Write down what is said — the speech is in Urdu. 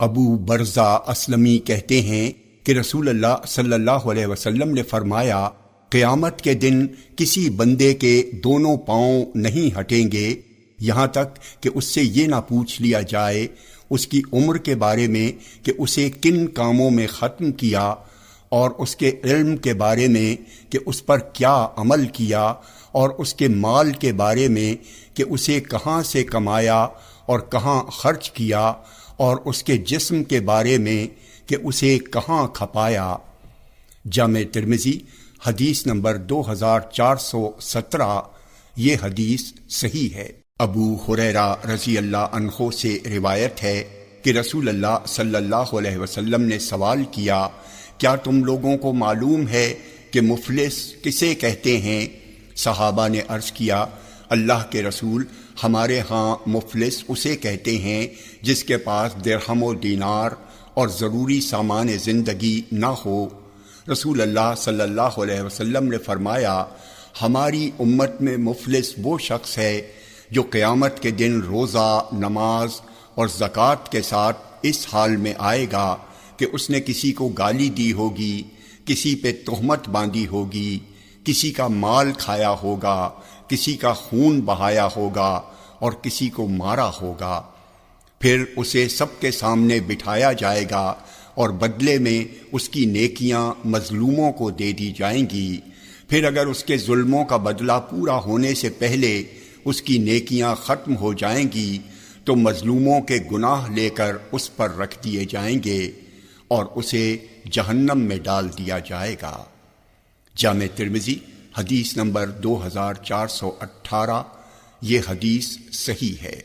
ابو برزہ اسلمی کہتے ہیں کہ رسول اللہ صلی اللہ علیہ وسلم نے فرمایا، قیامت کے دن کسی بندے کے دونوں پاؤں نہیں ہٹیں گے یہاں تک کہ اس سے یہ نہ پوچھ لیا جائے اس کی عمر کے بارے میں کہ اسے کن کاموں میں ختم کیا، اور اس کے علم کے بارے میں کہ اس پر کیا عمل کیا، اور اس کے مال کے بارے میں کہ اسے کہاں سے کمایا اور کہاں خرچ کیا، اور اس کے جسم کے بارے میں کہ اسے کہاں کھپایا۔ جامع ترمذی حدیث نمبر 2417۔ یہ حدیث صحیح ہے۔ ابو ہریرہ رضی اللہ عنہ سے روایت ہے کہ رسول اللہ صلی اللہ علیہ وسلم نے سوال کیا، کیا تم لوگوں کو معلوم ہے کہ مفلس کسے کہتے ہیں؟ صحابہ نے عرض کیا، اللہ کے رسول، ہمارے ہاں مفلس اسے کہتے ہیں جس کے پاس درہم و دینار اور ضروری سامان زندگی نہ ہو۔ رسول اللہ صلی اللہ علیہ وسلم نے فرمایا، ہماری امت میں مفلس وہ شخص ہے جو قیامت کے دن روزہ، نماز اور زکوٰۃ کے ساتھ اس حال میں آئے گا کہ اس نے کسی کو گالی دی ہوگی، کسی پہ تہمت باندھی ہوگی، کسی کا مال کھایا ہوگا، کسی کا خون بہایا ہوگا اور کسی کو مارا ہوگا۔ پھر اسے سب کے سامنے بٹھایا جائے گا اور بدلے میں اس کی نیکیاں مظلوموں کو دے دی جائیں گی۔ پھر اگر اس کے ظلموں کا بدلہ پورا ہونے سے پہلے اس کی نیکیاں ختم ہو جائیں گی تو مظلوموں کے گناہ لے کر اس پر رکھ دیے جائیں گے اور اسے جہنم میں ڈال دیا جائے گا۔ جامع ترمذی حدیث نمبر 2418۔ یہ حدیث صحیح ہے۔